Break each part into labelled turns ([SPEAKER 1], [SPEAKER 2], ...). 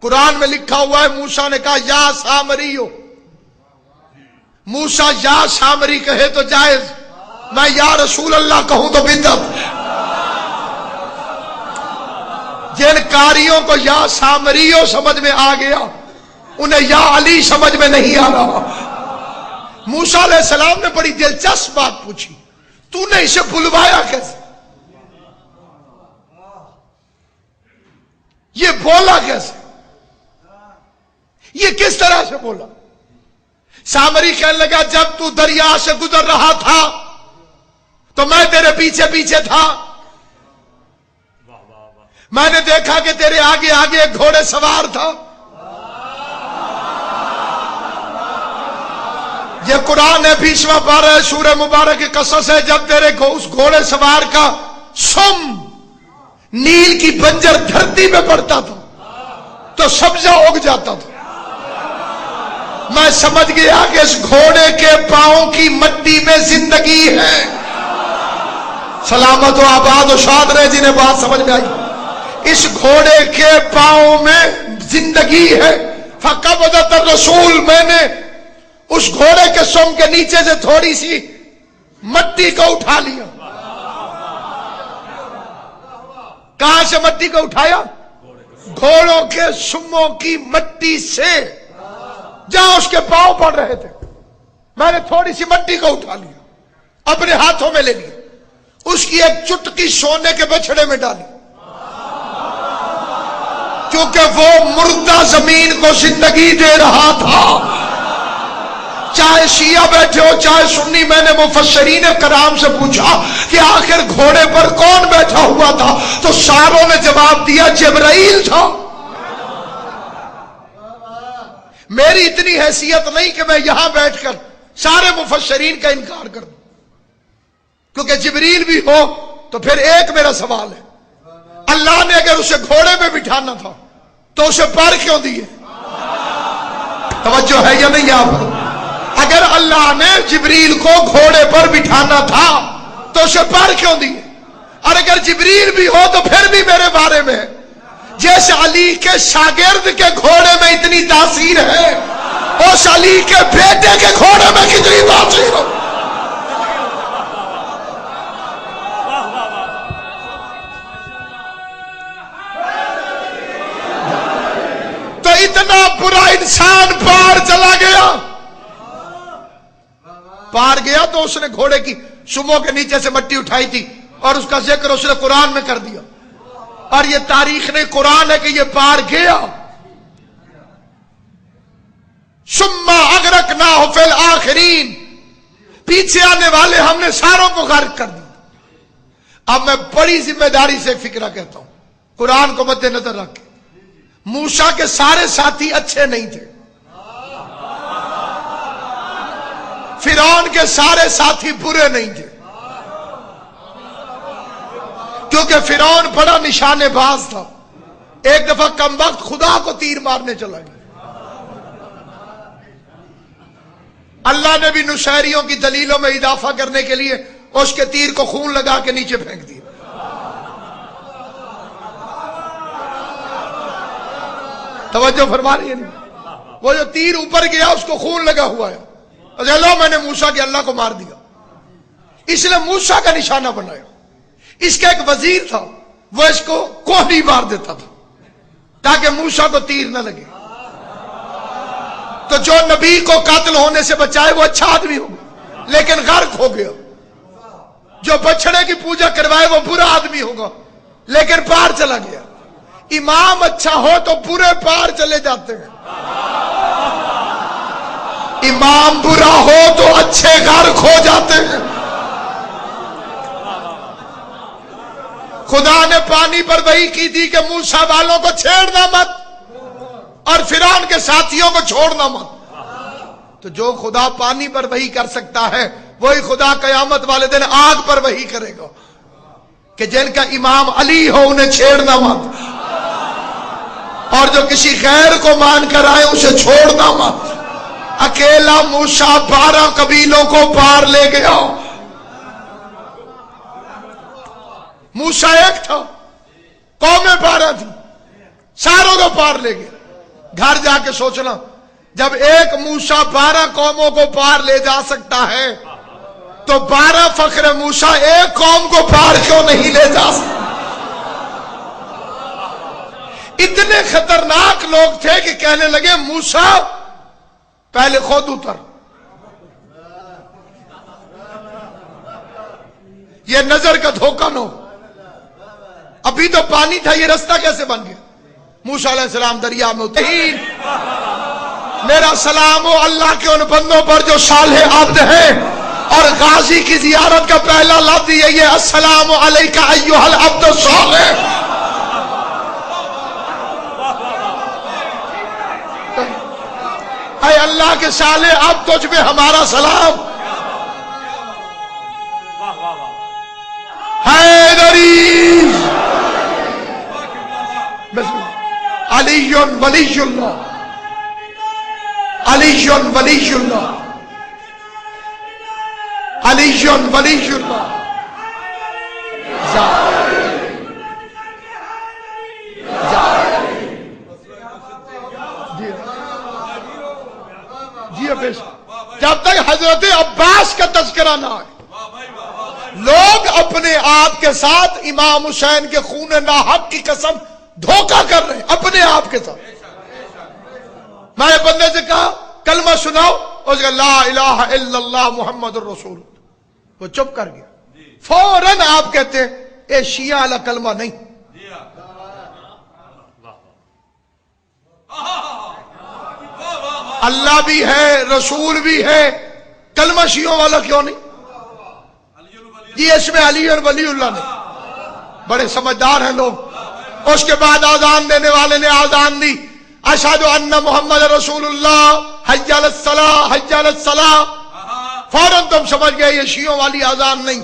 [SPEAKER 1] قرآن میں لکھا ہوا ہے موسیٰ نے کہا یا سامری ہو. موسیٰ یا سامری کہے تو جائز، میں یا رسول اللہ کہوں تو بدعت. جن قاریوں کو یا سامریو سمجھ میں آ گیا انہیں یا علی سمجھ میں نہیں آ رہا. موسیٰ علیہ السلام نے بڑی دلچسپ بات پوچھی، تو نے اسے بلوایا کیسے؟ یہ بولا کیسے؟ یہ کس طرح سے بولا؟ سامری کہنے لگا جب تو دریا سے گزر رہا تھا تو میں تیرے پیچھے پیچھے تھا، میں نے دیکھا کہ تیرے آگے آگے ایک گھوڑے سوار تھا. یہ قرآن ہے 20واں پارہ سورہ مبارک کی قصص ہے. جب تیرے اس گھوڑے سوار کا سم نیل کی بنجر دھرتی میں پڑتا تھا تو سبزہ اگ جاتا تھا. میں سمجھ گیا کہ اس گھوڑے کے پاؤں کی مٹی میں زندگی ہے. سلامت و آباد و شاد رہے جنہیں بات سمجھ میں آئی. اس گھوڑے کے پاؤں میں زندگی ہے. فقبضت الرسول، میں نے اس گھوڑے کے سم کے نیچے سے تھوڑی سی مٹی کو اٹھا لیا. کہاں سے مٹی کو اٹھایا؟ گھوڑوں کے سموں کی مٹی سے، جہاں اس کے پاؤں پڑ رہے تھے. میں نے تھوڑی سی مٹی کو اٹھا لیا، اپنے ہاتھوں میں لے لیا، اس کی ایک چٹکی سونے کے بچھڑے میں ڈالی، کیونکہ وہ مردہ زمین کو زندگی دے رہا تھا. چاہے شیعہ بیٹھے ہو چاہے سنی، میں نے مفسرین کرام سے پوچھا کہ آخر گھوڑے پر کون بیٹھا ہوا تھا، تو ساروں نے جواب دیا جبرائیل تھا. میری اتنی حیثیت نہیں کہ میں یہاں بیٹھ کر سارے مفسرین کا انکار کر دوں، کیونکہ جبریل بھی ہو تو پھر ایک میرا سوال ہے، اللہ نے اگر اسے گھوڑے میں بٹھانا تھا تو اسے پر کیوں دیے؟ توجہ ہے یا نہیں آپ؟ اگر اللہ نے جبریل کو گھوڑے پر بٹھانا تھا تو اسے پر کیوں دیے؟ اور اگر جبریل بھی ہو تو پھر بھی میرے بارے میں جیسے علی کے شاگرد کے گھوڑے میں اتنی تاثیر ہے، اس علی کے بیٹے کے گھوڑے میں کتنی تاثیر ہو. تو اتنا برا انسان پار چلا گیا، پار گیا تو اس نے گھوڑے کی سموں کے نیچے سے مٹی اٹھائی تھی اور اس کا ذکر اس نے قرآن میں کر دیا. اور یہ تاریخ نے قرآن ہے کہ یہ پار گیا. ثم اغرقناہ فی الآخرین، پیچھے آنے والے ہم نے ساروں کو غرق کر دیا. اب میں بڑی ذمہ داری سے فکرہ کہتا ہوں، قرآن کو مد نظر رکھ، موسیٰ کے سارے ساتھی اچھے نہیں تھے، فرعون کے سارے ساتھی برے نہیں تھے، کیونکہ فرعون بڑا نشانے باز تھا. ایک دفعہ کم وقت خدا کو تیر مارنے چلا گیا. اللہ نے بھی نشیریوں کی دلیلوں میں اضافہ کرنے کے لیے اس کے تیر کو خون لگا کے نیچے پھینک دیا. توجہ فرما رہی ہے نہیں؟ وہ جو تیر اوپر گیا اس کو خون لگا ہوا ہے. اللہ میں نے موسیٰ کے اللہ کو مار دیا، اس نے موسیٰ کا نشانہ بنایا. اس کا ایک وزیر تھا، وہ اس کو کوہنی مار دیتا تھا تاکہ موسیٰ کو تیر نہ لگے. تو جو نبی کو قاتل ہونے سے بچائے وہ اچھا آدمی ہوگا لیکن غرق ہو گیا. جو بچڑے کی پوجا کروائے وہ برا آدمی ہوگا لیکن پار چلا گیا. امام اچھا ہو تو برے پار چلے جاتے ہیں، امام برا ہو تو اچھے غرق ہو جاتے ہیں. خدا نے پانی پر وحی کی تھی کہ موسیٰ والوں کو چھیڑنا مت اور فرعون کے ساتھیوں کو چھوڑنا مت. تو جو خدا پانی پر وحی کر سکتا ہے وہی خدا قیامت والے دن آگ پر وحی کرے گا کہ جن کا امام علی ہو انہیں چھیڑنا مت، اور جو کسی غیر کو مان کر آئے اسے چھوڑنا مت. اکیلا موسیٰ 12 قبیلوں کو پار لے گیا. موسیٰ ایک تھا، قومیں 12 تھی، ساروں کو پار لے گیا. گھر جا کے سوچنا، جب ایک موسیٰ 12 قوموں کو پار لے جا سکتا ہے تو 12 فخر موسیٰ ایک قوم کو پار کیوں نہیں لے جا سکتا؟ اتنے خطرناک لوگ تھے کہ کہنے لگے موسیٰ پہلے خود اتر، یہ نظر کا دھوکہ نہ ہو، ابھی تو پانی تھا، یہ رستہ کیسے بن گیا؟ موسیٰ علیہ السلام دریا میں اترے۔ میرا سلام ہو اللہ کے ان بندوں پر جو صالح عبد ہیں، اور غازی کی زیارت کا پہلا لفظ یہی ہے، السلام علیکہ ایھا العبد الصالح۔ اے اللہ کے صالح اب تجھ پہ ہمارا سلام۔ حیدری علی ولی اللہ، علی ولی اللہ، علی ولی اللہ۔ جی جب تک حضرت عباس کا تذکرہ نہ آئے، لوگ اپنے آپ کے ساتھ امام حسین کے خون ناحق کی قسم دھوکہ کر رہے ہیں اپنے آپ کے ساتھ۔ میں نے بندے سے کہا کلمہ سناؤ، اس کا لا الہ الا اللہ محمد الرسول، وہ چپ کر گیا۔ فوراً آپ کہتے ہیں اے شیعہ علی کلمہ نہیں، اللہ بھی ہے رسول بھی ہے، کلمہ شیعوں والا کیوں نہیں؟ جی اس میں علی اور ولی اللہ نہیں، بڑے سمجھدار ہیں لوگ۔ اس کے بعد آذان دینے والے نے آذان دی، اشہد ان محمد رسول اللہ، حی علی الصلاۃ حی علی الصلاۃ، فوراً تم سمجھ گئے یہ شیعوں والی آذان نہیں۔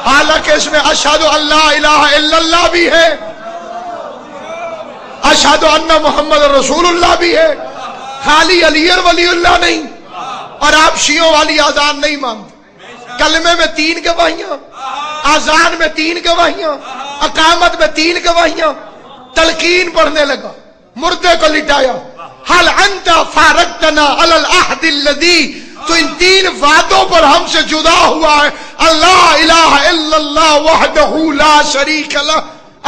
[SPEAKER 1] حالانکہ اس میں اشہد ان لا الہ الا اللہ بھی ہے، اشہد ان محمد رسول اللہ بھی ہے، خالی علی اور ولی اللہ نہیں۔ اور آپ شیعوں والی آذان نہیں مانتے، کلمے میں 3 گواہیاں، آذان میں 3 گواہیاں، اقامت میں 3 گواہیاں، تلقین پڑھنے لگا، مردے کو لٹایا، حل انت فارقتنا علی العہد الذی، تو ان 3 وعدوں پر ہم سے جدا ہوا ہے، اللہ الہ الا اللہ وحدہ لا شریک لہ،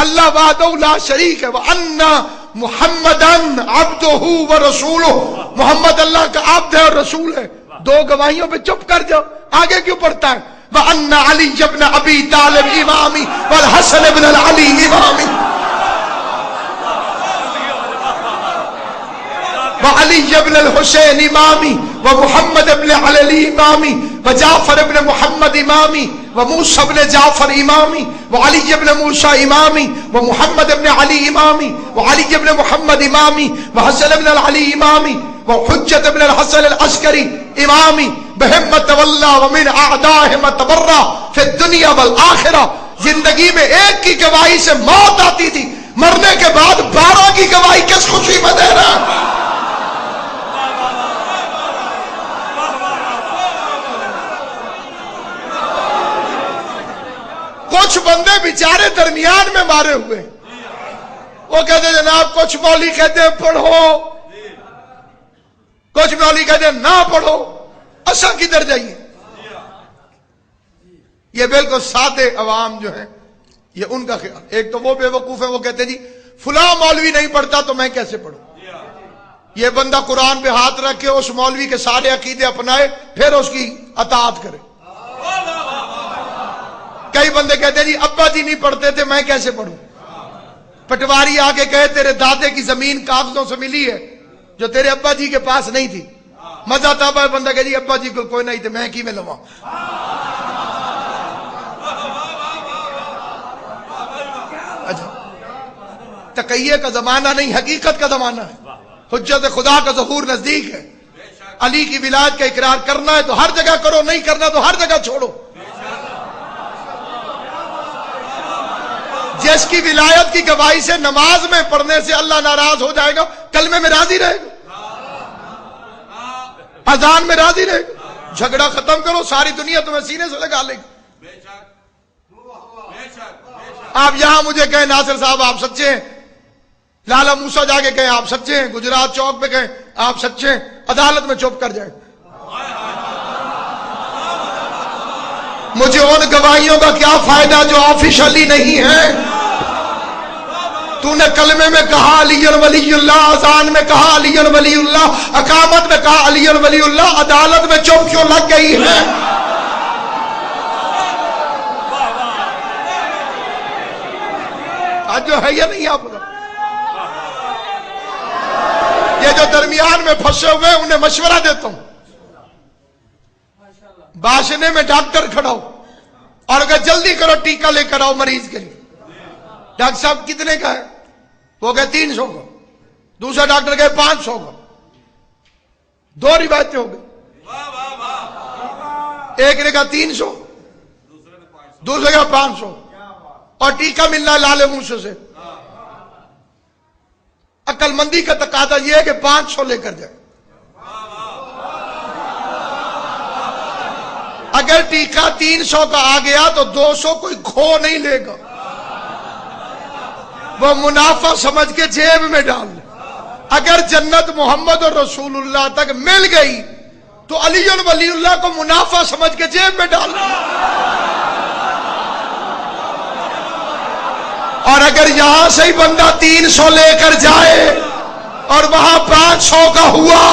[SPEAKER 1] اللہ وحدہ لا شریک ہے، وان محمدن عبدہ ورسولہ، محمد اللہ کا عبد ہے اور رسول ہے۔ 2 گواہیوں پہ چپ کر جاؤ، آگے کیوں پڑھتا ہے؟ وَأَنَّ عَلِيَّ بْنَ أَبِي طَالِبٍ إِمَامِي وَالْحَسَنَ بْنَ الْعَلِيِّ إِمَامِي وَعَلِيَّ بْنَ الْحُسَيْنِ إِمَامِي وَمُحَمَّدَ بْنَ عَلِيِّ إِمَامِي وَجَعْفَرَ بْنَ مُحَمَّدٍ إِمَامِي وَمُوسَى بْنَ جعفر إِمَامِي وَعَلِيَّ بْنَ مُوسَى إِمَامِي وَمُحَمَّدَ بْنَ عَلِيِّ إِمَامِي وَعَلِيَّ بْنَ مُحَمَّدٍ إِمَامِي وَحَسَنَ بْنَ الْعَلِيِّ إِمَامِي وحجة بن الحسن العسكري امامی بہمت واللہ ومن اعدائہم تبرہ فی الدنیا والآخرہ۔ زندگی میں ایک کی گواہی سے موت آتی تھی، مرنے کے بعد 12 کی گواہی کس خوشی میں دے رہا ہے؟ کچھ بندے بیچارے درمیان میں مارے ہوئے، وہ کہتے جناب کچھ مولوی کہتے ہیں پڑھو، کچھ مولوی کہتے ہیں نہ پڑھو، اسا کدھر جائیے؟ یہ بالکل سادے عوام جو ہیں، یہ ان کا خیال۔ ایک تو وہ بے وقوف ہے، وہ کہتے ہیں جی فلاں مولوی نہیں پڑھتا تو میں کیسے پڑھوں؟ یہ بندہ قرآن پہ ہاتھ رکھ کے اس مولوی کے سارے عقیدے اپنائے، پھر اس کی اطاعت کرے۔ کئی بندے کہتے ہیں جی ابا جی نہیں پڑھتے تھے میں کیسے پڑھوں؟ پٹواری آ کے کہے تیرے دادے کی زمین کاغذوں سے ملی ہے جو تیرے ابا جی کے پاس نہیں تھی، مزہ تھا بندہ کہ جی ابا جی کو کوئی نہیں تھے میں کی میں لواں۔ اچھا تقیہ کا زمانہ نہیں، حقیقت کا زمانہ ہے، حجت خدا کا ظہور نزدیک ہے۔ علی کی ولایت کا اقرار کرنا ہے تو ہر جگہ کرو، نہیں کرنا تو ہر جگہ چھوڑو۔ جس کی ولایت کی گواہی سے نماز میں پڑھنے سے اللہ ناراض ہو جائے گا، کلمے میں راضی رہے گا، اذان میں راضی رہے گا۔ جھگڑا ختم کرو، ساری دنیا تمہیں سینے سے لگا لے گی۔ آپ یہاں مجھے کہیں ناصر صاحب آپ سچے ہیں، لالا موسیٰ جا کے کہیں آپ سچے ہیں، گجرات چوک پہ کہیں آپ سچے ہیں، عدالت میں چپ کر جائیں۔ مجھے ان گواہیوں کا کیا فائدہ جو آفیشلی نہیں ہے؟ تو نے کلمے میں کہا علی ولی اللہ، اذان میں کہا علی ولی اللہ، اقامت میں کہا علی ولی اللہ، عدالت میں چپ کیوں لگ گئی ہے؟ آج جو ہے یہ نہیں آپ کا، یہ جو درمیان میں پھنسے ہوئے انہیں مشورہ دیتا ہوں، باشنے میں ڈاکٹر کھڑا ہو اور اگر جلدی کرو ٹیکہ لے کر آؤ مریض کے لیے، ڈاکٹر صاحب کتنے کا ہے؟ وہ کہے 300 کا، دوسرا ڈاکٹر کہے 500 کا، دو روایتیں ہو گئی، ایک نے کہا 300، دوسرے کہا 500، اور ٹیکہ ملنا ہے لالے موسیٰ سے۔ عقل مندی کا تقاضا یہ ہے کہ 500 لے کر جائے۔ اگر ٹیکہ 300 کا آ گیا تو 200 کوئی کھو نہیں لے گا، وہ منافع سمجھ کے جیب میں ڈال لے۔ اگر جنت محمد اور رسول اللہ تک مل گئی تو علی ولی اللہ کو منافع سمجھ کے جیب میں ڈال لے۔ اور اگر یہاں سے ہی بندہ 300 لے کر جائے اور وہاں 500 کا ہوا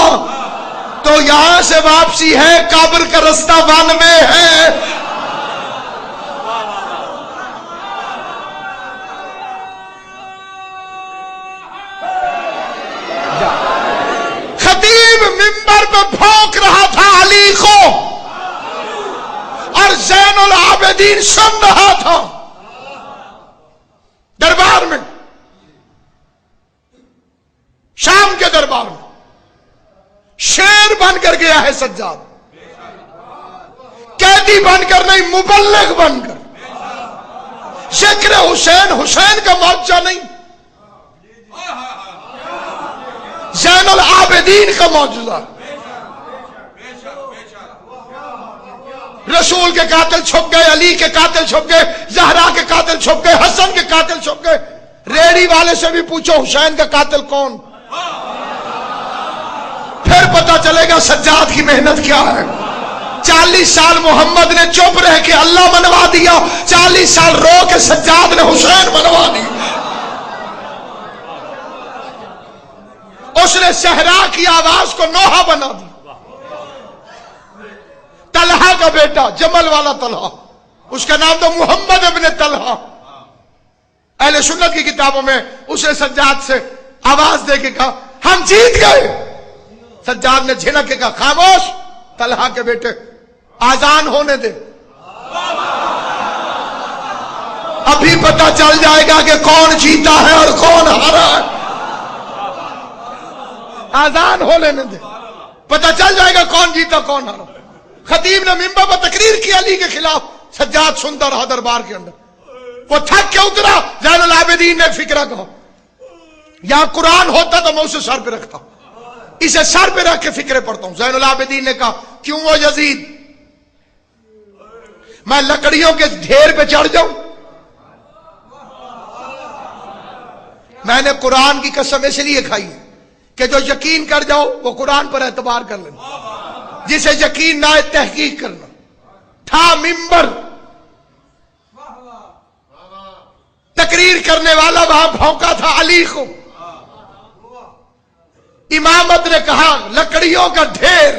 [SPEAKER 1] تو یہاں سے واپسی ہے، قبر کا رستہ ون میں ہے۔ خطیب منبر پہ پھونک رہا تھا علی کو اور زین العابدین سن رہا تھا دربار میں، شام کے دربار میں۔ شیر بن کر گیا ہے سجاد، قیدی بن کر نہیں، مبلغ بن کر۔ ذکر حسین، حسین کا معجزہ نہیں، زین العابدین کا معجزہ۔ رسول کے قاتل چھپ گئے، علی کے قاتل چھپ گئے، زہرا کے قاتل چھپ گئے، حسن کے قاتل چھپ گئے۔ ریڑی والے سے بھی پوچھو حسین کا قاتل کون، پھر پتہ چلے گا سجاد کی محنت کیا ہے۔ 40 سال محمد نے چپ رہ کے اللہ منوا دیا، 40 سال رو کے سجاد نے حسین منوا دیا۔ اس نے صحرا کی آواز کو نوحہ بنا دی۔ طلحہ کا بیٹا، جمل والا طلحہ، اس کا نام تو محمد ابن طلحہ۔ اہل سنت کی کتابوں میں اس نے سجاد سے آواز دے کے کہا ہم جیت گئے۔ سجاد نے جھنک کے کہا خاموش طلحہ کے بیٹے، آذان ہونے دے، ابھی پتہ چل جائے گا کہ کون جیتا ہے اور کون ہارا ہے۔ آذان ہو لینے دے، پتہ چل جائے گا کون جیتا کون ہارا۔ خطیب نے منبر پر تقریر کی علی کے خلاف، سجاد سنتا رہا دربار کے اندر۔ وہ تھک کے اترا، زین العابدین نے ایک فکرہ کہا، یہاں قرآن ہوتا تو میں اسے سر پہ رکھتا، اسے سر پہ رکھ کے فکرے پڑھتا ہوں۔ زین العابدین نے کہا کیوں وہ یزید، میں لکڑیوں کے ڈھیر پہ چڑھ جاؤں؟ میں نے قرآن کی قسم اس لیے کھائی ہے کہ جو یقین کر جاؤ وہ قرآن پر اعتبار کر لینا، جسے یقین نہ آئے تحقیق کرنا۔ تھا منبر، تقریر کرنے والا وہاں بھونکا تھا علی کو، امامت نے کہا لکڑیوں کا ڈھیر،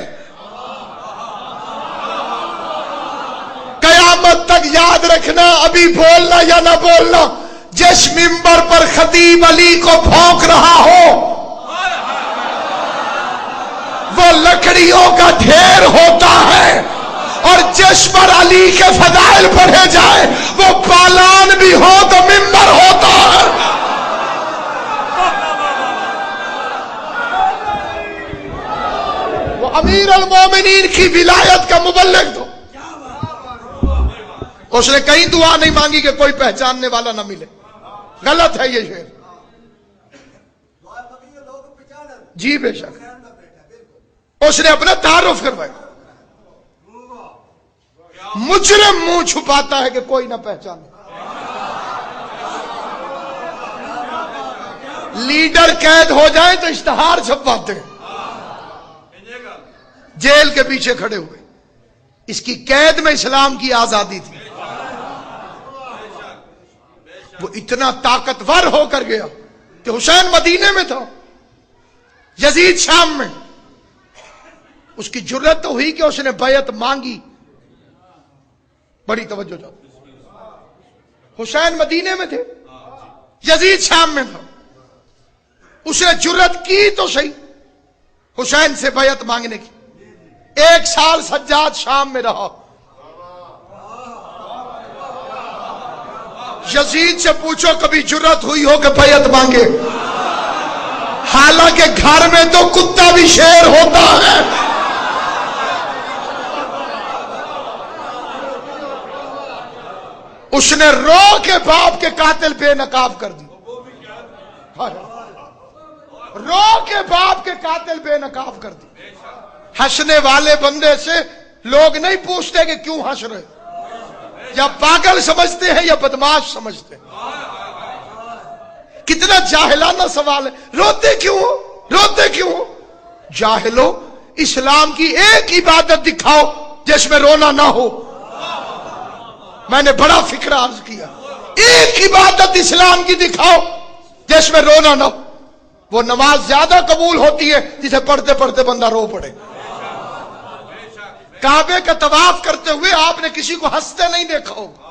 [SPEAKER 1] قیامت تک یاد رکھنا، ابھی بولنا یا نہ بولنا، جس منبر پر خطیب علی کو بھونک رہا ہو وہ لکڑیوں کا ڈھیر ہوتا ہے، اور جس پر علی کے فضائل پڑھے جائے وہ پالان بھی ہو تو منبر ہوتا ہے۔ وہ امیر المومنین کی ولایت کا مبلغ تو، اس نے کہیں دعا نہیں مانگی کہ کوئی پہچاننے والا نہ ملے، غلط ہے یہ شعر۔ جی بے شک، اس نے اپنا تعارف کروایا۔ مجرم منہ چھپاتا ہے کہ کوئی نہ پہچانے، لیڈر قید ہو جائیں تو اشتہار چھپواتے ہیں، جیل کے پیچھے کھڑے ہوئے. اس کی قید میں اسلام کی آزادی تھی. وہ اتنا طاقتور ہو کر گیا کہ حسین مدینے میں تھا، یزید شام میں. اس کی جرت تو ہوئی کہ اس نے بیعت مانگی. بڑی توجہ چاہتا. حسین مدینے میں تھے، یزید شام میں تھا. اس نے جرت کی تو صحیح حسین سے بیعت مانگنے کی. 1 سال سجاد شام میں رہا. یزید سے پوچھو کبھی جرت ہوئی ہو کہ بیعت مانگے؟ حالانکہ گھر میں تو کتا بھی شیر ہوتا ہے. اس نے رو کے باپ کے قاتل بے نقاب کر دی. رو کے باپ کے قاتل بے نقاب کر دی. ہنسنے والے بندے سے لوگ نہیں پوچھتے کہ کیوں ہنس رہے، یا پاگل سمجھتے ہیں یا بدماش سمجھتے ہیں. کتنا جاہلانہ سوال ہے. روتے کیوں ہو؟ روتے کیوں ہو؟ جاہلو، اسلام کی ایک عبادت دکھاؤ جس میں رونا نہ ہو. میں نے بڑا فکر عرض کیا، ایک عبادت اسلام کی دکھاؤ جس میں رونا نہ ہو. وہ نماز زیادہ قبول ہوتی ہے جسے پڑھتے پڑھتے بندہ رو پڑے. کعبے کا طواف کرتے ہوئے آپ نے کسی کو ہنستے نہیں دیکھا ہوگا.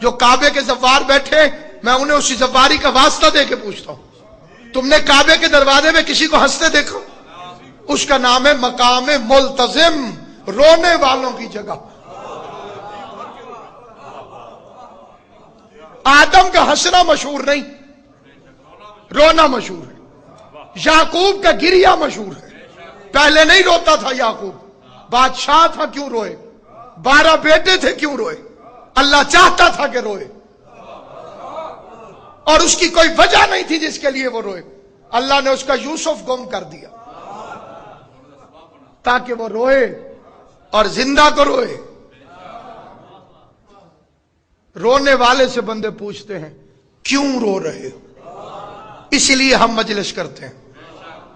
[SPEAKER 1] جو کعبے کے زوار بیٹھے میں انہیں اسی زواری کا واسطہ دے کے پوچھتا ہوں، تم نے کعبے کے دروازے میں کسی کو ہنستے دیکھا؟ اس کا نام ہے مقام ملتزم، رونے والوں کی جگہ. آدم کا ہنسنا مشہور نہیں، رونا مشہور ہے. یعقوب کا گریا مشہور ہے. پہلے نہیں روتا تھا یعقوب، بادشاہ تھا کیوں روئے، 12 بیٹے تھے کیوں روئے، اللہ چاہتا تھا کہ روئے، اور اس کی کوئی وجہ نہیں تھی جس کے لیے وہ روئے. اللہ نے اس کا یوسف گم کر دیا تاکہ وہ روئے اور زندہ کو روئے. رونے والے سے بندے پوچھتے ہیں کیوں رو رہے ہو؟ اسی لیے ہم مجلس کرتے ہیں،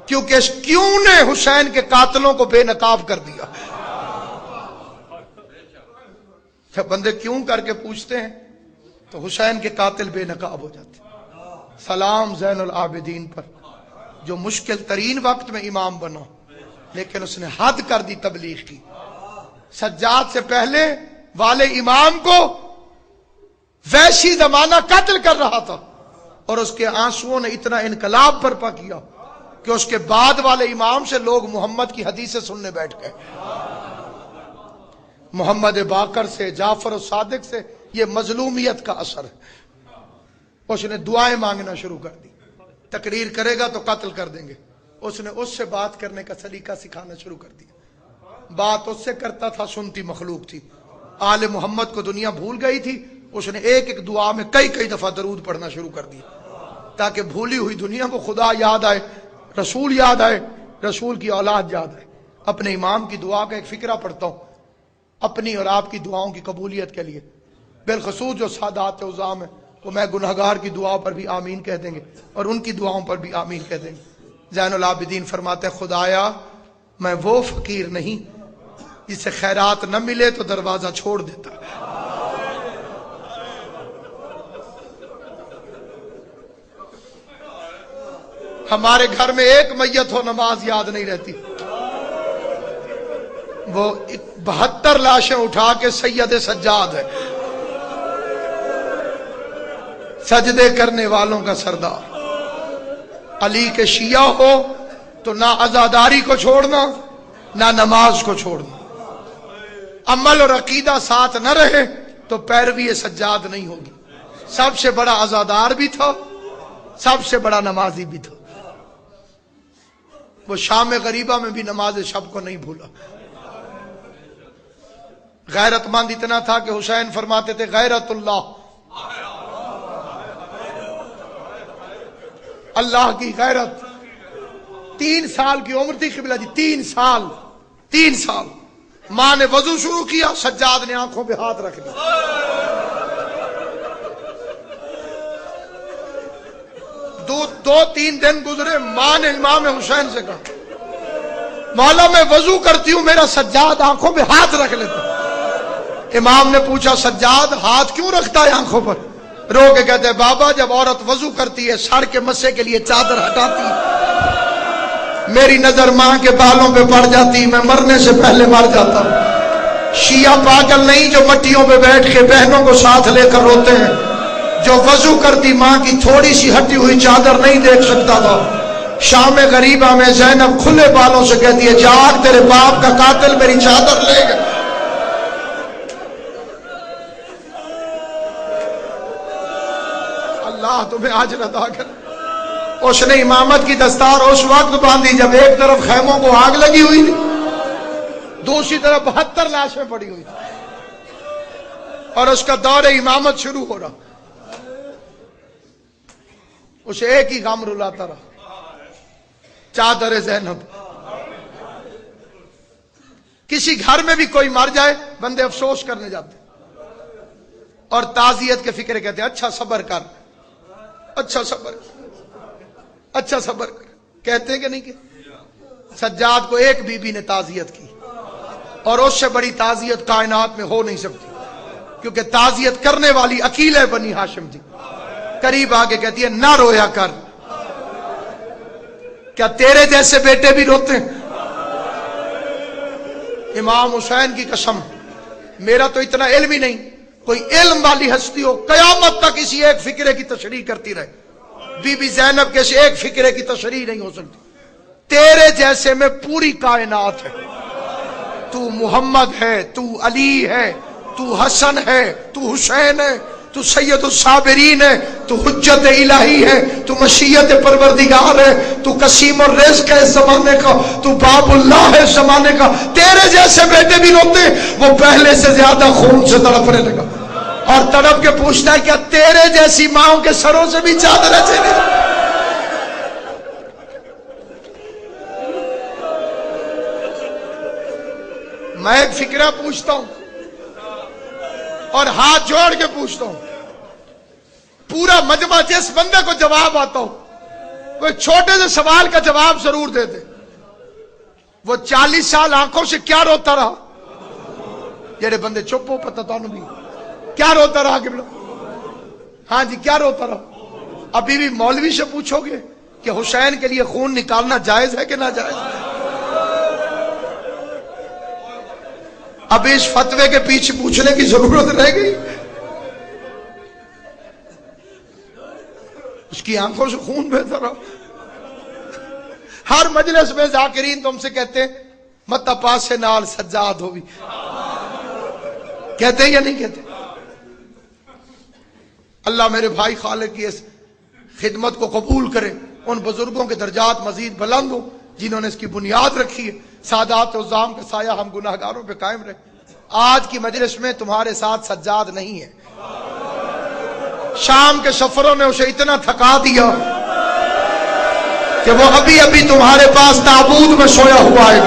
[SPEAKER 1] کیونکہ اس کیوں نے حسین کے قاتلوں کو بے نقاب کر دیا. جب بندے کیوں کر کے پوچھتے ہیں تو حسین کے قاتل بے نقاب ہو جاتے. سلام زین العابدین پر جو مشکل ترین وقت میں امام بنا، لیکن اس نے حد کر دی تبلیغ کی. سجاد سے پہلے والے امام کو ویسی زمانہ قتل کر رہا تھا، اور اس کے آنسوؤں نے اتنا انقلاب برپا کیا کہ اس کے بعد والے امام سے لوگ محمد کی حدیثیں سننے بیٹھ گئے. محمد باقر سے، جعفر الصادق سے. یہ مظلومیت کا اثر ہے. اس نے دعائیں مانگنا شروع کر دی. تقریر کرے گا تو قتل کر دیں گے. اس نے اس سے بات کرنے کا سلیقہ سکھانا شروع کر دیا. بات اس سے کرتا تھا، سنتی مخلوق تھی. آل محمد کو دنیا بھول گئی تھی. اس نے ایک ایک دعا میں کئی دفعہ درود پڑھنا شروع کر دیا تاکہ بھولی ہوئی دنیا کو خدا یاد آئے، رسول یاد آئے، رسول کی اولاد یاد آئے. اپنے امام کی دعا کا ایک فقرہ پڑھتا ہوں اپنی اور آپ کی دعاؤں کی قبولیت کے لیے. بالخصوص جو سادات عظام ہیں وہ میں گنہگار کی دعا پر بھی آمین کہہ دیں گے اور ان کی دعاؤں پر بھی آمین کہہ دیں گے. زین العابدین فرماتے ہیں خدایا میں وہ فقیر نہیں جسے خیرات نہ ملے تو دروازہ چھوڑ دیتا. ہمارے گھر میں ایک میت ہو نماز یاد نہیں رہتی، وہ 72 لاشیں اٹھا کے سید سجاد ہے، سجدے کرنے والوں کا سردار. علی کے شیعہ ہو تو نہ عزاداری کو چھوڑنا نہ نماز کو چھوڑنا. عمل اور عقیدہ ساتھ نہ رہے تو پیروی سجاد نہیں ہوگی. سب سے بڑا عزادار بھی تھا، سب سے بڑا نمازی بھی تھا. وہ شام غریبہ میں بھی نماز شب کو نہیں بھولا. غیرت مند اتنا تھا کہ حسین فرماتے تھے غیرت اللہ، اللہ کی غیرت. 3 سال کی عمر تھی قبلہ جی، 3 سال. ماں نے وضو شروع کیا، سجاد نے آنکھوں پہ ہاتھ رکھ دیا. دو تین دن گزرے، ماں نے امام حسین سے کہا مولا میں وضو کرتی ہوں، میرا سجاد آنکھوں میں ہاتھ رکھ لیتا. امام نے پوچھا سجاد ہاتھ کیوں رکھتا ہے آنکھوں پر؟ رو کے کہتے ہیں بابا جب عورت وضو کرتی ہے سر کے مسے کے لیے چادر ہٹاتی ہے، میری نظر ماں کے بالوں پہ پڑ جاتی، میں مرنے سے پہلے مر جاتا ہوں. شیعہ پاگل نہیں جو مٹیوں پہ بیٹھ کے بہنوں کو ساتھ لے کر روتے ہیں. جو وضو کرتی ماں کی تھوڑی سی ہٹی ہوئی چادر نہیں دیکھ سکتا تھا. شام غریبہ میں زینب کھلے بالوں سے کہتی ہے جاگ تیرے باپ کا قاتل میری چادر لے گیا. اللہ تمہیں اجر عطا کرے. اس نے امامت کی دستار اس وقت باندھی جب ایک طرف خیموں کو آگ لگی ہوئی تھی، دوسری طرف 72 لاشیں پڑی ہوئی تھی، اور اس کا دور امامت شروع ہو رہا. اسے ایک ہی غم رلاتا رہا، چادر زینب. کسی گھر میں بھی کوئی مر جائے بندے افسوس کرنے جاتے اور تعزیت کے فکر کہتے ہیں اچھا صبر کر، اچھا صبر کر، اچھا صبر کر. کہتے ہیں کہ نہیں کہ سجاد کو ایک بی بی نے تعزیت کی، اور اس سے بڑی تعزیت کائنات میں ہو نہیں سکتی، کیونکہ تعزیت کرنے والی عقیلہ بنی ہاشم تھی. قریب آگے کہتی ہے نہ رویا کر، کیا تیرے جیسے بیٹے بھی روتے ہیں؟ امام حسین کی قسم، میرا تو اتنا علم ہی نہیں، کوئی علم والی ہستی ہو قیامت تک اسی ایک فکرے کی تشریح کرتی رہے. بی بی زینب کے سے ایک فکرے کی تشریح نہیں ہو سکتی. تیرے جیسے میں پوری کائنات ہے. تو محمد ہے، تو علی ہے، تو حسن ہے، تو حسین ہے، تو سید الصابرین ہے، تو حجت الہی ہے، تو مشیت پروردگار ہے، تو قسیم الرزق ہے اس زمانے کا، تو باب اللہ ہے اس زمانے کا. تیرے جیسے بیٹے بھی روتے، وہ پہلے سے زیادہ خون سے تڑپنے لگا اور تڑپ کے پوچھتا ہے کیا تیرے جیسی ماؤں کے سروں سے بھی چادریں چلی؟ میں ایک فکرہ پوچھتا ہوں اور ہاتھ جوڑ کے پوچھتا ہوں، پورا مجمع جس بندے کو جواب آتا ہو وہ چھوٹے سے سوال کا جواب ضرور دے دے. وہ 40 سال آنکھوں سے کیا روتا رہا؟ جڑے بندے چپ ہو پتہ تو نہیں کیا روتا رہا کہ ہاں جی کیا روتا رہا. ابھی بھی مولوی سے پوچھو گے کہ حسین کے لیے خون نکالنا جائز ہے کہ ناجائز ہے؟ اب اس فتوے کے پیچھے پوچھنے کی ضرورت رہ گئی؟ اس کی آنکھوں سے خون بہتا رہا. ہر مجلس میں ذاکرین تم سے کہتے ہیں مت پاسے نال سجاد ہوئی، کہتے ہیں یا نہیں کہتے؟ اللہ میرے بھائی خالق کی اس خدمت کو قبول کرے، ان بزرگوں کے درجات مزید بلند ہوں جنہوں نے اس کی بنیاد رکھی ہے. سادات و عظام کا سایہ ہم گناہگاروں پہ قائم رہے. آج کی مجلس میں تمہارے ساتھ سجاد نہیں ہے. شام کے سفروں نے اسے اتنا تھکا دیا کہ وہ ابھی ابھی تمہارے پاس تابوت میں سویا ہوا ہے.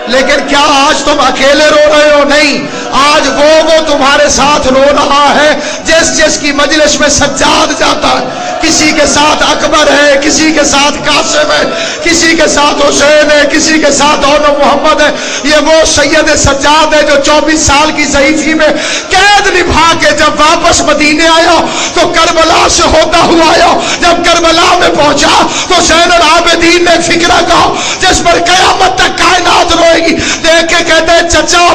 [SPEAKER 1] لیکن کیا آج تم اکیلے رو رہے ہو؟ نہیں، آج وہ تمہارے ساتھ رو رہا ہے جس کی مجلس میں سجاد جاتا ہے. کسی کے ساتھ اکبر ہے، کسی کے ساتھ قاسم ہے، کسی کے ساتھ حسین ہے، کسی کے ساتھ اون محمد ہے. یہ وہ سید سجاد ہے جو 24 سال کی ضعیفی میں قید نبھا کے جب واپس مدینے آیا تو کربلا سے ہوتا ہوا آیا. جب کربلا میں پہنچا تو زین العابدین نے فکرہ کہا جس پر قیامت تک کائنات روئے گی. دیکھ کے کہتے ہیں چچا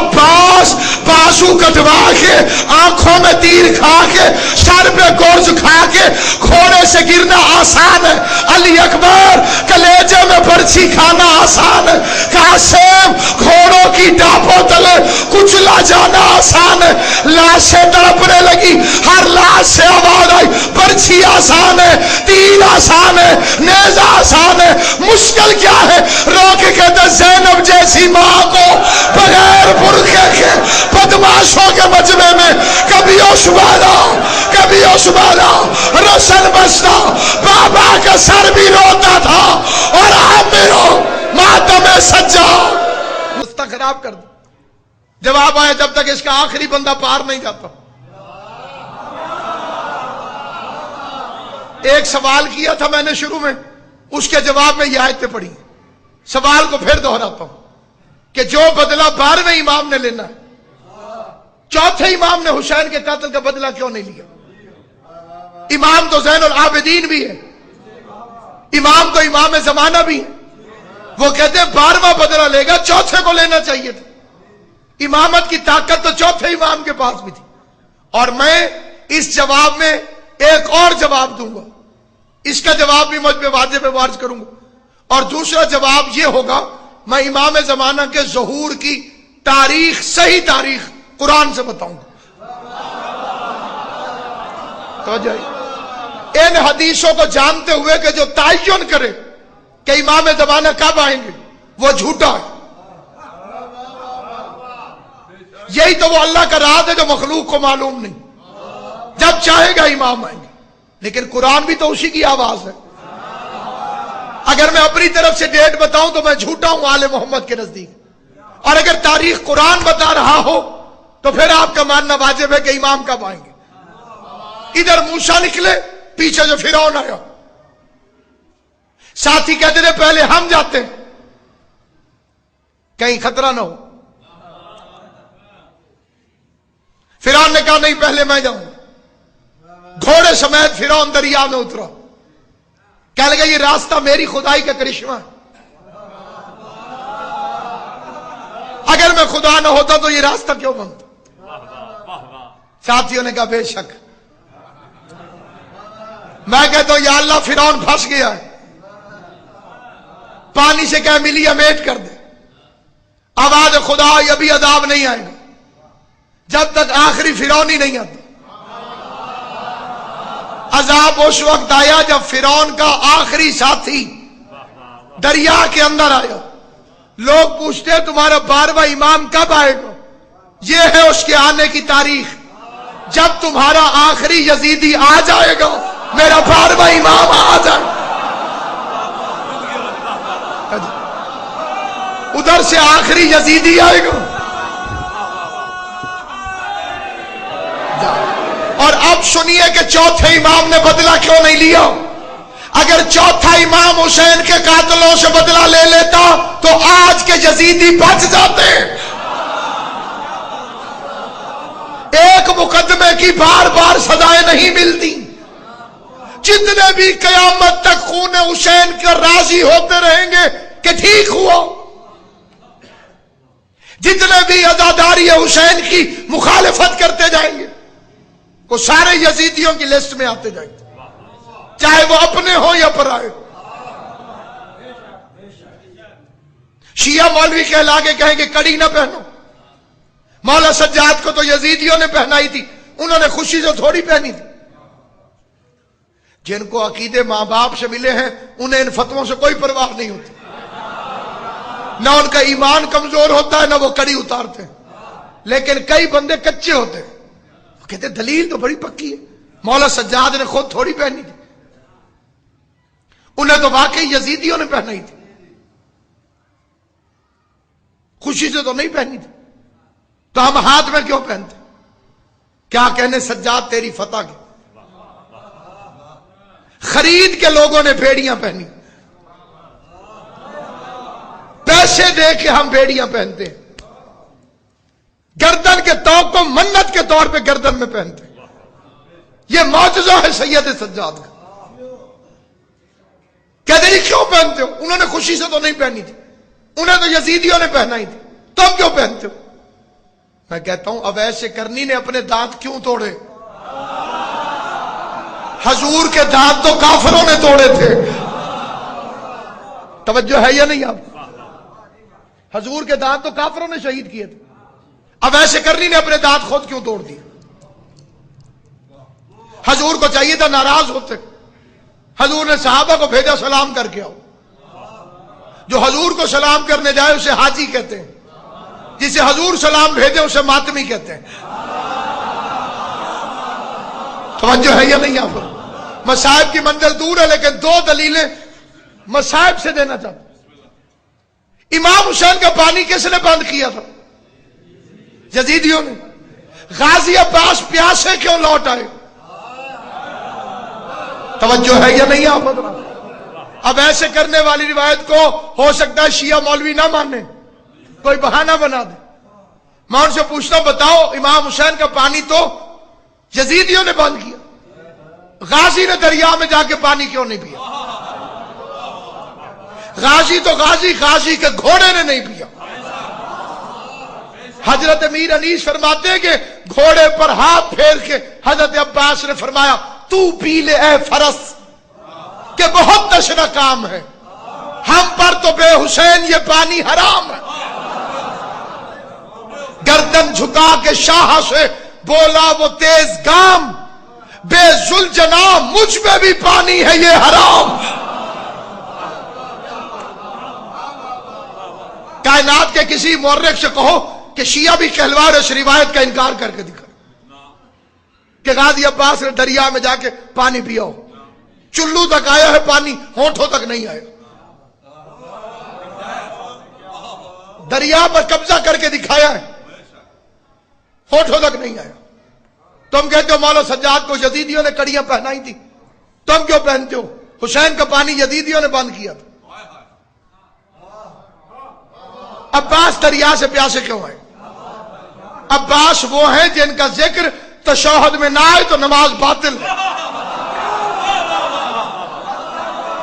[SPEAKER 1] بازو کٹوا کے، آنکھوں میں تیر کھا کے، سر پہ گرز کھا کے گھوڑے سے گرنا آسان ہے. علی اکبر کلیجے میں برچھی کھانا آسان ہے. قاسم گھوڑوں کی ڈاپوں تلے کچلا جانا آسان ہے. لاشیں تڑپنے لگی، ہر لاش سے آواز آئی برچھی آسان ہے، تیر آسان ہے، نیزہ آسان ہے. مشکل کیا ہے؟ رو کے کہتے زینب جیسی ماں کو بغیر برقعے کے بدماشوں کے مجمع میں کبھی عثمانہ کبھی عثمانہ رسل بستا، بابا کا سر بھی روتا تھا اور عامروں ماتم سجاد مستہ خراب کر دو. جواب آیا جب تک اس کا آخری بندہ پار نہیں جاتا. ایک سوال کیا تھا میں نے شروع میں، اس کے جواب میں یہ آیتیں پڑھی. سوال کو پھر دہراتا ہوں کہ جو بدلہ 12ویں امام نے لینا ہے، چوتھے امام نے حسین کے قتل کا بدلہ کیوں نہیں لیا؟ امام تو زین العابدین بھی ہے، امام تو امام زمانہ بھی ہے. وہ کہتے ہیں 12واں بدلہ لے گا، چوتھے کو لینا چاہیے تھا. امامت کی طاقت تو چوتھے امام کے پاس بھی تھی. اور میں اس جواب میں ایک اور جواب دوں گا، اس کا جواب بھی مجھ پہ واضح پہ وارد کروں گا. اور دوسرا جواب یہ ہوگا، میں امام زمانہ کے ظہور کی تاریخ، صحیح تاریخ قرآن سے بتاؤں گا. توجہ، ان حدیثوں کو جانتے ہوئے کہ جو تعین کرے کہ امام زمانہ کب آئیں گے، وہ جھوٹا ہے. یہی تو وہ اللہ کا راز ہے جو مخلوق کو معلوم نہیں. جب چاہے گا امام آئیں گے، لیکن قرآن بھی تو اسی کی آواز ہے. اگر میں اپنی طرف سے ڈیٹ بتاؤں تو میں جھوٹا ہوں آل محمد کے نزدیک، اور اگر تاریخ قرآن بتا رہا ہو تو پھر آپ کا ماننا واجب ہے کہ امام کب آئیں گے. ادھر موسیٰ نکلے، پیچھے جو فرعون آیا، ساتھی کہتے تھے پہلے ہم جاتے ہیں کہیں خطرہ نہ ہو. فرعون نے کہا نہیں پہلے میں جاؤں. گھوڑے سمیت فرعون دریا میں اترا، کہنے لگا یہ راستہ میری خدائی کا کرشمہ ہے، اگر میں خدا نہ ہوتا تو یہ راستہ کیوں بنتا؟ ساتھیوں نے کہا بے شک. میں کہتا ہوں یا اللہ فرعون پھنس گیا ہے، پانی سے کہہ ملی امیٹ کر دے. آواز خدا ابھی عذاب نہیں آئے گا جب تک آخری فرعون ہی نہیں آتا. عذاب اس وقت آیا جب فرعون کا آخری ساتھی دریا کے اندر آیا. لوگ پوچھتے ہیں تمہارا 12واں امام کب آئے گا؟ یہ ہے اس کے آنے کی تاریخ. جب تمہارا آخری یزیدی آ جائے گا، میرا 12واں امام آ جائے گا. ادھر سے آخری یزیدی آئے گا. اور اب سنیے کہ چوتھے امام نے بدلہ کیوں نہیں لیا. اگر چوتھا امام حسین کے قاتلوں سے بدلہ لے لیتا تو آج کے یزیدی بچ جاتے. ایک مقدمے کی بار بار سزائیں نہیں ملتی. جتنے بھی قیامت تک خون حسین کے راضی ہوتے رہیں گے کہ ٹھیک ہوا، جتنے بھی عزاداری حسین کی مخالفت کرتے جائیں گے وہ سارے یزیدیوں کی لسٹ میں آتے جائیں گے، چاہے وہ اپنے ہو یا پرائے. شیعہ مولوی کہلا کے کہیں کہ کڑی نہ پہنو. مولا سجاد کو تو یزیدیوں نے پہنائی تھی، انہوں نے خوشی سے تھوڑی پہنی تھی. جن کو عقیدے ماں باپ سے ملے ہیں انہیں ان فتووں سے کوئی پرواہ نہیں ہوتی. نہ ان کا ایمان کمزور ہوتا ہے نہ وہ کڑی اتارتے ہیں. لیکن کئی بندے کچے ہوتے ہیں، کہتے دلیل تو بڑی پکی ہے. مولا سجاد نے خود تھوڑی پہنی تھی، انہیں تو واقعی یزیدیوں نے پہنائی تھی، خوشی سے تو نہیں پہنی تھی. تو ہم ہاتھ میں کیوں پہنتے؟ کیا کہنے سجاد تیری فتح کی. خرید کے لوگوں نے بیڑیاں پہنی، پیسے دے کے ہم بیڑیاں پہنتے ہیں، گردن کے توق کو منت کے طور پہ گردن میں پہنتے ہیں. یہ معجزہ ہے سید سجاد کا. کہتے ہیں کیوں پہنتے ہو؟ انہوں نے خوشی سے تو نہیں پہنی تھی، انہیں تو یزیدیوں نے پہنائی تھی، تم کیوں پہنتے ہو؟ میں کہتا ہوں اویس کرنی نے اپنے دانت کیوں توڑے؟ حضور کے دانت تو کافروں نے توڑے تھے. توجہ ہے یا نہیں آپ؟ حضور کے دانت تو کافروں نے شہید کیے تھے. اویس کرنی نے اپنے دانت خود کیوں توڑ دیے؟ حضور کو چاہیے تھا ناراض ہوتے. حضور نے صحابہ کو بھیجا سلام کر کے آؤ. جو حضور کو سلام کرنے جائے اسے حاجی کہتے ہیں، جسے حضور سلام بھیجے اسے ماتمی کہتے ہیں. توجہ ہے یا نہیں آپ؟ مصائب کی منزل دور ہے لیکن دو دلیلیں مصائب سے دینا چاہتا ہوں. امام حسین کا پانی کس نے بند کیا تھا؟ یزیدیوں نے. غازی عباس پیاسے کیوں لوٹ آئے؟ توجہ ہے یا نہیں آپ حضرات؟ اب ایسے کرنے والی روایت کو ہو سکتا ہے شیعہ مولوی نہ مانے، کوئی بہانہ بنا دے۔ میں ان سے پوچھتا ہوں، بتاؤ امام حسین کا پانی تو یزیدیوں نے بند کیا، غازی نے دریا میں جا کے پانی کیوں نہیں پیا؟ غازی تو غازی کے گھوڑے نے نہیں پیا۔ حضرت امیر انیس فرماتے ہیں کہ گھوڑے پر ہاتھ پھیر کے حضرت عباس نے فرمایا تو پی لے اے فرس، کہ بہت تشنہ کام ہے، ہم پر تو بے حسین یہ پانی حرام ہے۔ گردن جھکا کے شاہ سے بولا وہ تیز گام، بے ذوالجناح مجھ میں بھی پانی ہے یہ حرام۔ کائنات کے کسی مورخ سے کہو کہ شیعہ بھی کہلوا رہے اس روایت کا انکار کر کے دکھا کہ غازی عباس نے دریا میں جا کے پانی پیا ہو۔ چلو تک آیا ہے پانی، ہونٹوں تک نہیں آیا۔ دریا پر قبضہ کر کے دکھایا ہے، ہونٹوں تک نہیں آیا۔ تم کہتے ہو مولا سجاد کو یزیدیوں نے کڑیاں پہنائی تھی، تم کیوں پہنتے ہو؟ حسین کا پانی یزیدیوں نے بند کیا تھا۔ عباس دریا سے پیاسے کیوں آئے؟ عباس وہ ہیں جن کا ذکر تشہد میں نہ آئے تو نماز باطل ہے۔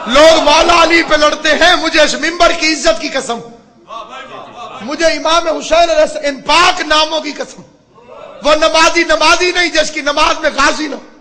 [SPEAKER 1] لوگ مولا علی پہ لڑتے ہیں، مجھے اس منبر کی عزت کی قسم، مجھے امام حسین علیہ ان پاک ناموں کی قسم، وہ نمازی نہیں جس کی نماز میں غازی نہ ہو۔